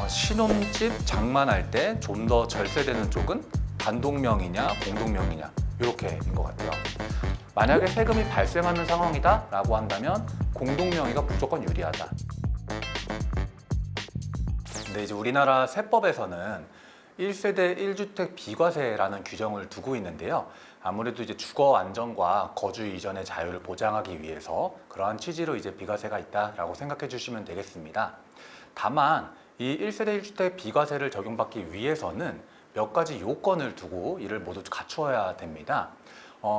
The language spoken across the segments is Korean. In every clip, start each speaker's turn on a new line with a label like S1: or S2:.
S1: 신혼집 장만할 때 좀 더 절세되는 쪽은 단독명의냐 공동명의냐 이렇게인 것 같아요. 만약에 세금이 발생하는 상황이다 라고 한다면 공동명의가 무조건 유리하다. 근데 이제 우리나라 세법에서는 1세대 1주택 비과세라는 규정을 두고 있는데요. 아무래도 이제 주거 안정과 거주 이전의 자유를 보장하기 위해서 그러한 취지로 이제 비과세가 있다라고 생각해 주시면 되겠습니다. 다만 이 1세대 1주택 비과세를 적용받기 위해서는 몇 가지 요건을 두고 이를 모두 갖추어야 됩니다.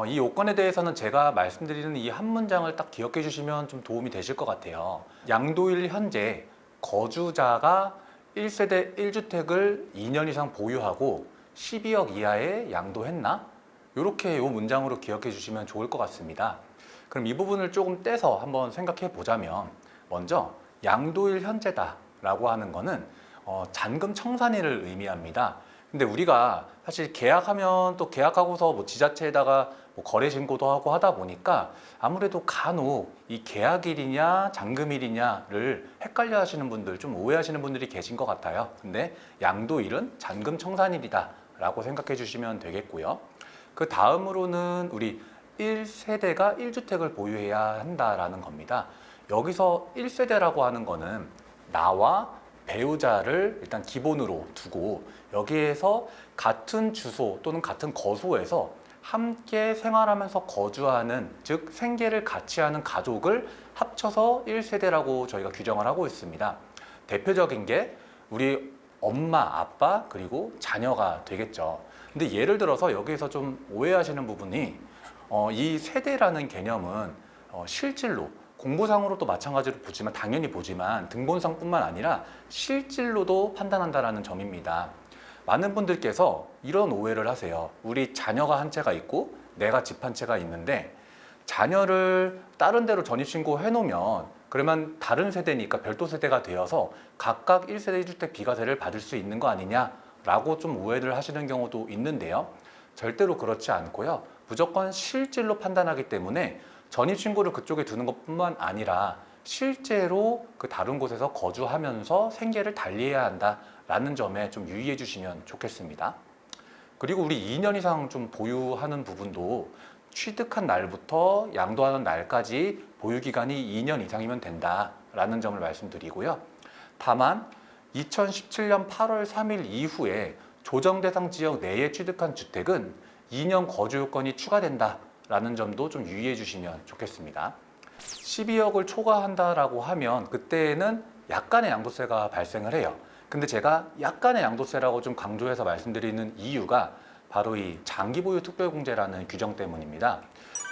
S1: 이 요건에 대해서는 제가 말씀드리는 이 한 문장을 딱 기억해 주시면 좀 도움이 되실 것 같아요. 양도일 현재 거주자가 1세대 1주택을 2년 이상 보유하고 12억 이하에 양도했나? 이렇게 이 문장으로 기억해 주시면 좋을 것 같습니다. 그럼 이 부분을 조금 떼서 한번 생각해 보자면, 먼저 양도일 현재다 라고 하는 거는 잔금 청산일을 의미합니다. 근데 우리가 사실 계약하면 또 계약하고서 뭐 지자체에다가 뭐 거래 신고도 하고 하다 보니까 아무래도 간혹 이 계약일이냐 잔금일이냐를 헷갈려 하시는 분들, 좀 오해하시는 분들이 계신 것 같아요. 근데 양도일은 잔금 청산일이다 라고 생각해 주시면 되겠고요. 그 다음으로는 우리 1세대가 1주택을 보유해야 한다라는 겁니다. 여기서 1세대라고 하는 거는 나와 배우자를 일단 기본으로 두고 여기에서 같은 주소 또는 같은 거소에서 함께 생활하면서 거주하는, 즉 생계를 같이 하는 가족을 합쳐서 1세대라고 저희가 규정을 하고 있습니다. 대표적인 게 우리 엄마, 아빠, 그리고 자녀가 되겠죠. 근데 예를 들어서 여기에서 좀 오해하시는 부분이 이 세대라는 개념은 실질로 공부상으로도 마찬가지로 보지만 당연히 보지만 등본상뿐만 아니라 실질로도 판단한다라는 점입니다. 많은 분들께서 이런 오해를 하세요. 우리 자녀가 한 채가 있고 내가 집 한 채가 있는데 자녀를 다른 데로 전입신고 해놓으면 그러면 다른 세대니까 별도 세대가 되어서 각각 1세대 1주택 비과세를 받을 수 있는 거 아니냐라고 좀 오해를 하시는 경우도 있는데요. 절대로 그렇지 않고요. 무조건 실질로 판단하기 때문에 전입신고를 그쪽에 두는 것뿐만 아니라 실제로 그 다른 곳에서 거주하면서 생계를 달리해야 한다라는 점에 좀 유의해 주시면 좋겠습니다. 그리고 우리 2년 이상 좀 보유하는 부분도 취득한 날부터 양도하는 날까지 보유기간이 2년 이상이면 된다라는 점을 말씀드리고요. 다만 2017년 8월 3일 이후에 조정대상 지역 내에 취득한 주택은 2년 거주 요건이 추가된다라는 점도 좀 유의해 주시면 좋겠습니다. 12억을 초과한다라고 하면 그때는 약간의 양도세가 발생을 해요. 근데 제가 약간의 양도세라고 좀 강조해서 말씀드리는 이유가 바로 이 장기보유 특별공제라는 규정 때문입니다.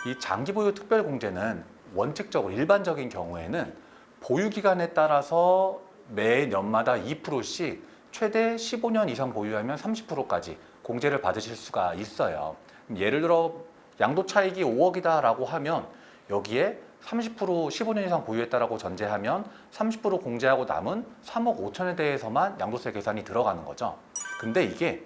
S1: 이 장기보유 특별공제는 원칙적으로 일반적인 경우에는 보유기간에 따라서 매년마다 2%씩 최대 15년 이상 보유하면 30%까지 공제를 받으실 수가 있어요. 예를 들어 양도 차익이 5억이다 라고 하면 여기에 30% 15년 이상 보유했다라고 전제하면 30% 공제하고 남은 3억 5천에 대해서만 양도세 계산이 들어가는 거죠. 근데 이게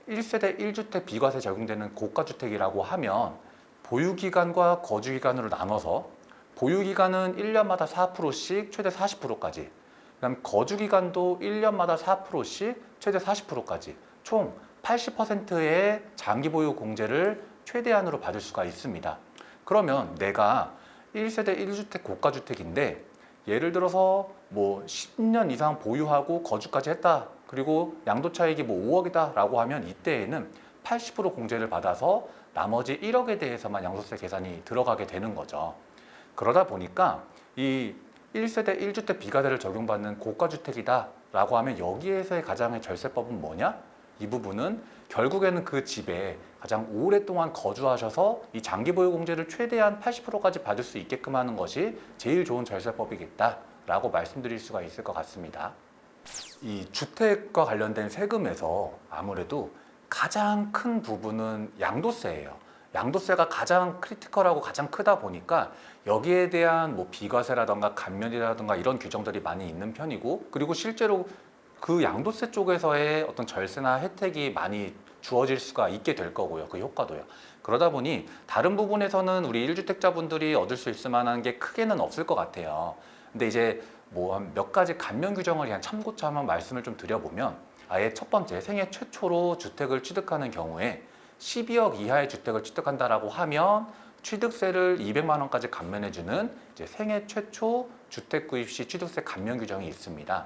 S1: 1세대 1주택 비과세 적용되는 고가주택이라고 하면 보유기간과 거주기간으로 나눠서 보유기간은 1년마다 4%씩 최대 40%까지, 그다음 거주기간도 1년마다 4%씩 최대 40%까지 총 80%의 장기보유 공제를 최대한으로 받을 수가 있습니다. 그러면 내가 1세대 1주택 고가주택인데 예를 들어서 뭐 10년 이상 보유하고 거주까지 했다. 그리고 양도차익이 뭐 5억이다 라고 하면 이때에는 80% 공제를 받아서 나머지 1억에 대해서만 양도세 계산이 들어가게 되는 거죠. 그러다 보니까 이 1세대 1주택 비과세를 적용받는 고가주택이다 라고 하면 여기에서의 가장의 절세법은 뭐냐? 이 부분은 결국에는 그 집에 가장 오랫동안 거주하셔서 이 장기보유 공제를 최대한 80%까지 받을 수 있게끔 하는 것이 제일 좋은 절세법이겠다라고 말씀드릴 수가 있을 것 같습니다. 이 주택과 관련된 세금에서 아무래도 가장 큰 부분은 양도세예요. 양도세가 가장 크리티컬하고 가장 크다 보니까 여기에 대한 뭐 비과세라던가 감면이라던가 이런 규정들이 많이 있는 편이고, 그리고 실제로 그 양도세 쪽에서의 어떤 절세나 혜택이 많이 주어질 수가 있게 될 거고요. 그 효과도요. 그러다 보니 다른 부분에서는 우리 1주택자분들이 얻을 수 있을 만한 게 크게는 없을 것 같아요. 근데 이제 뭐 한 몇 가지 감면 규정을 그냥 참고차 한번 말씀을 좀 드려보면, 아예 첫 번째 생애 최초로 주택을 취득하는 경우에 12억 이하의 주택을 취득한다라고 하면 취득세를 200만 원까지 감면해주는 이제 생애 최초 주택 구입 시 취득세 감면 규정이 있습니다.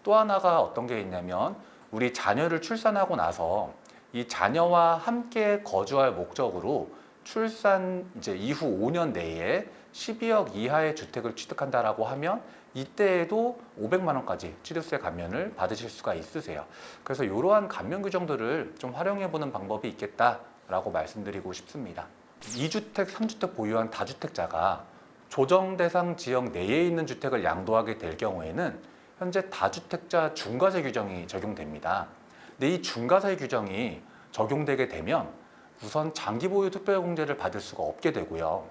S1: 또 하나가 어떤 게 있냐면, 우리 자녀를 출산하고 나서 이 자녀와 함께 거주할 목적으로 출산 이제 이후 5년 내에 12억 이하의 주택을 취득한다라고 하면 이때에도 500만 원까지 취득세 감면을 받으실 수가 있으세요. 그래서 이러한 감면 규정들을 좀 활용해 보는 방법이 있겠다라고 말씀드리고 싶습니다. 2주택, 3주택 보유한 다주택자가 조정 대상 지역 내에 있는 주택을 양도하게 될 경우에는 현재 다주택자 중과세 규정이 적용됩니다. 근데 이 중과세 규정이 적용되게 되면 우선 장기 보유 특별공제를 받을 수가 없게 되고요.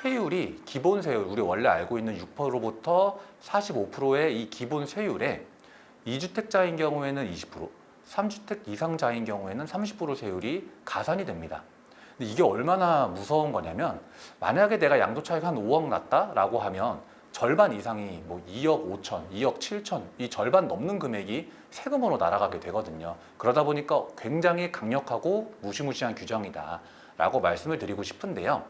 S1: 세율이 기본 세율, 우리 원래 알고 있는 6%부터 45%의 이 기본 세율에 2주택자인 경우에는 20%, 3주택 이상자인 경우에는 30% 세율이 가산이 됩니다. 근데 이게 얼마나 무서운 거냐면, 만약에 내가 양도 차익 한 5억 났다라고 하면 절반 이상이 뭐 2억 5천, 2억 7천, 이 절반 넘는 금액이 세금으로 날아가게 되거든요. 그러다 보니까 굉장히 강력하고 무시무시한 규정이다라고 말씀을 드리고 싶은데요.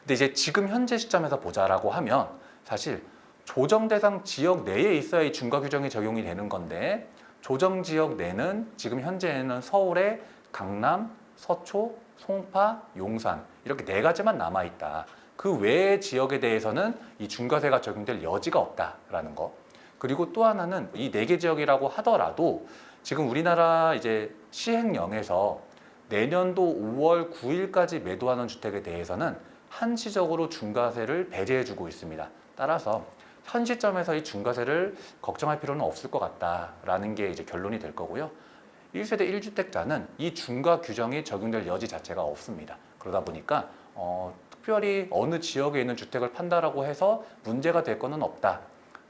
S1: 근데 이제 지금 현재 시점에서 보자라고 하면 사실 조정 대상 지역 내에 있어야 이 중과 규정이 적용이 되는 건데, 조정 지역 내는 지금 현재는 서울의 강남, 서초, 송파, 용산 이렇게 4가지만 남아 있다. 그 외의 지역에 대해서는 이 중과세가 적용될 여지가 없다라는 거. 그리고 또 하나는 이 4개 지역이라고 하더라도 지금 우리나라 이제 시행령에서 내년도 5월 9일까지 매도하는 주택에 대해서는 한시적으로 중과세를 배제해주고 있습니다. 따라서 현 시점에서 이 중과세를 걱정할 필요는 없을 것 같다라는 게 이제 결론이 될 거고요. 1세대 1주택자는 이 중과 규정이 적용될 여지 자체가 없습니다. 그러다 보니까 특별히 어느 지역에 있는 주택을 판다라고 해서 문제가 될 거는 없다.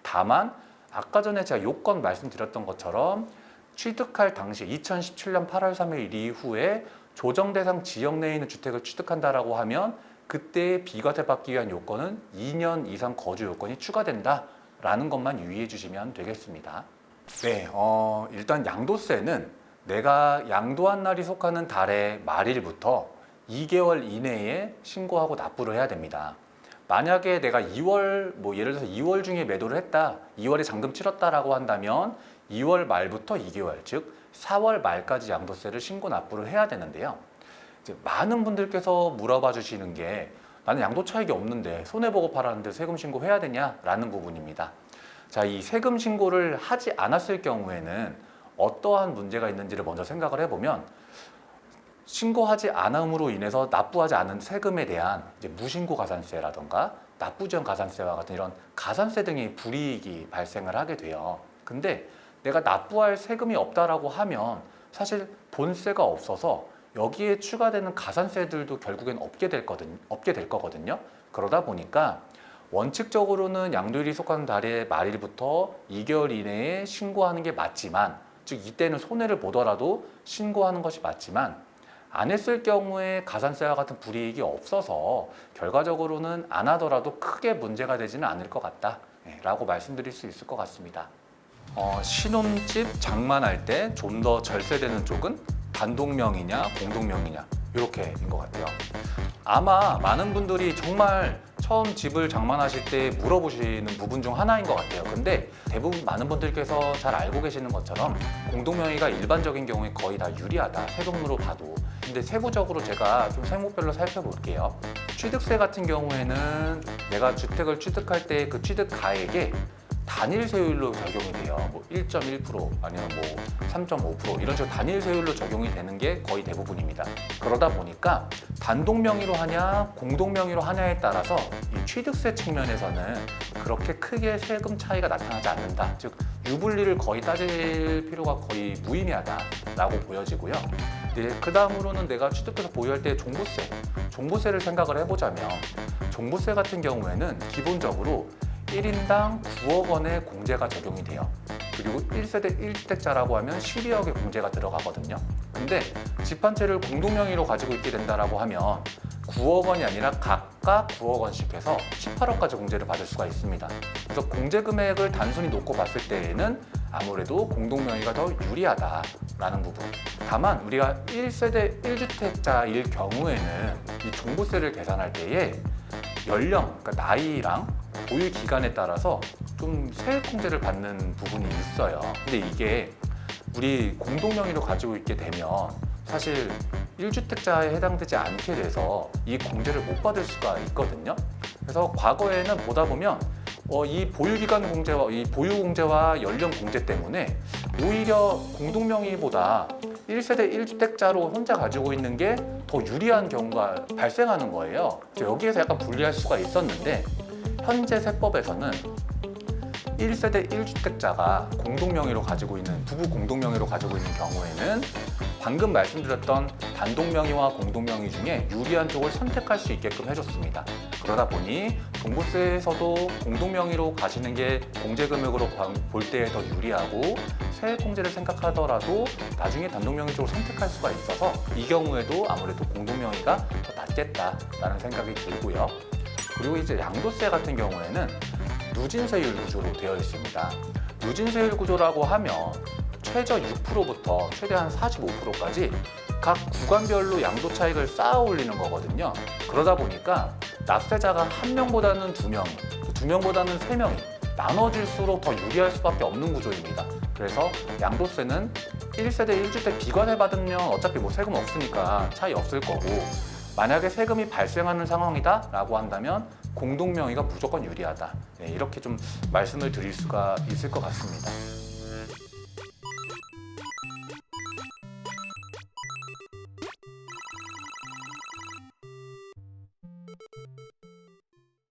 S1: 다만 아까 전에 제가 요건 말씀드렸던 것처럼 취득할 당시 2017년 8월 3일 이후에 조정 대상 지역 내에 있는 주택을 취득한다라고 하면 그때 비과세 받기 위한 요건은 2년 이상 거주 요건이 추가된다라는 것만 유의해 주시면 되겠습니다. 네, 일단 양도세는 내가 양도한 날이 속하는 달의 말일부터 2개월 이내에 신고하고 납부를 해야 됩니다. 만약에 내가 2월, 뭐 예를 들어서 2월 중에 매도를 했다, 2월에 잔금 치렀다라고 한다면 2월 말부터 2개월, 즉 4월 말까지 양도세를 신고 납부를 해야 되는데요. 이제 많은 분들께서 물어봐 주시는 게, 나는 양도 차익이 없는데 손해보고 팔았는데 세금 신고해야 되냐라는 부분입니다. 자, 이 세금 신고를 하지 않았을 경우에는 어떠한 문제가 있는지를 먼저 생각을 해보면, 신고하지 않음으로 인해서 납부하지 않은 세금에 대한 이제 무신고 가산세라던가 납부지연 가산세와 같은 이런 가산세 등의 불이익이 발생을 하게 돼요. 근데 내가 납부할 세금이 없다라고 하면 사실 본세가 없어서 여기에 추가되는 가산세들도 결국엔 없게 될 거거든요. 그러다 보니까 원칙적으로는 양도일이 속하는 달의 말일부터 2개월 이내에 신고하는 게 맞지만, 즉 이때는 손해를 보더라도 신고하는 것이 맞지만, 안 했을 경우에 가산세와 같은 불이익이 없어서 결과적으로는 안 하더라도 크게 문제가 되지는 않을 것 같다 라고 말씀드릴 수 있을 것 같습니다. 신혼집 장만할 때 좀 더 절세되는 쪽은 단독명의냐 공동명의냐 이렇게인 것 같아요. 아마 많은 분들이 정말 처음 집을 장만하실 때 물어보시는 부분 중 하나인 것 같아요. 근데 대부분 많은 분들께서 잘 알고 계시는 것처럼 공동명의가 일반적인 경우에 거의 다 유리하다, 세금으로 봐도. 근데 세부적으로 제가 좀 세목별로 살펴볼게요. 취득세 같은 경우에는 내가 주택을 취득할 때 그 취득가액에 단일 세율로 적용이 돼요. 뭐 1.1% 아니면 뭐 3.5% 이런 식으로 단일 세율로 적용이 되는 게 거의 대부분입니다. 그러다 보니까 단독 명의로 하냐 공동 명의로 하냐에 따라서 이 취득세 측면에서는 그렇게 크게 세금 차이가 나타나지 않는다. 즉 유불리를 거의 따질 필요가 거의 무의미하다라고 보여지고요. 그 다음으로는 내가 취득해서 보유할 때 종부세를 생각을 해보자면, 종부세 같은 경우에는 기본적으로 1인당 9억 원의 공제가 적용이 돼요. 그리고 1세대 1주택자라고 하면 12억의 공제가 들어가거든요. 근데 집 한 채를 공동명의로 가지고 있게 된다라고 하면 9억 원이 아니라 각각 9억 원씩 해서 18억까지 공제를 받을 수가 있습니다. 그래서 공제 금액을 단순히 놓고 봤을 때에는 아무래도 공동명의가 더 유리하다라는 부분. 다만 우리가 1세대 1주택자일 경우에는 이 종부세를 계산할 때에 연령, 그러니까 나이랑 보유 기간에 따라서 좀 세액 공제를 받는 부분이 있어요. 근데 이게 우리 공동명의로 가지고 있게 되면 사실 1주택자에 해당되지 않게 돼서 이 공제를 못 받을 수가 있거든요. 그래서 과거에는 보다 보면 이 보유기간 공제와 이 보유 공제와 연령 공제 때문에 오히려 공동명의보다 1세대 1주택자로 혼자 가지고 있는 게 더 유리한 경우가 발생하는 거예요. 그래서 여기에서 약간 불리할 수가 있었는데 현재 세법에서는 1세대 1주택자가 공동명의로 가지고 있는 부부 공동명의로 가지고 있는 경우에는 방금 말씀드렸던 단독명의와 공동명의 중에 유리한 쪽을 선택할 수 있게끔 해줬습니다. 그러다 보니 종부세에서도 공동명의로 가시는 게 공제금액으로 볼 때에 더 유리하고 세액공제를 생각하더라도 나중에 단독명의 쪽을 선택할 수가 있어서 이 경우에도 아무래도 공동명의가 더 낫겠다라는 생각이 들고요. 그리고 이제 양도세 같은 경우에는 누진세율 구조로 되어 있습니다. 누진세율 구조라고 하면 최저 6%부터 최대한 45%까지 각 구간별로 양도 차익을 쌓아 올리는 거거든요. 그러다 보니까 납세자가 한 명보다는 두 명, 두 명보다는 세 명이 나눠질수록 더 유리할 수밖에 없는 구조입니다. 그래서 양도세는 1세대 1주택 비과세 받으면 어차피 뭐 세금 없으니까 차이 없을 거고, 만약에 세금이 발생하는 상황이다 라고 한다면 공동명의가 무조건 유리하다. 네, 이렇게 좀 말씀을 드릴 수가 있을 것 같습니다.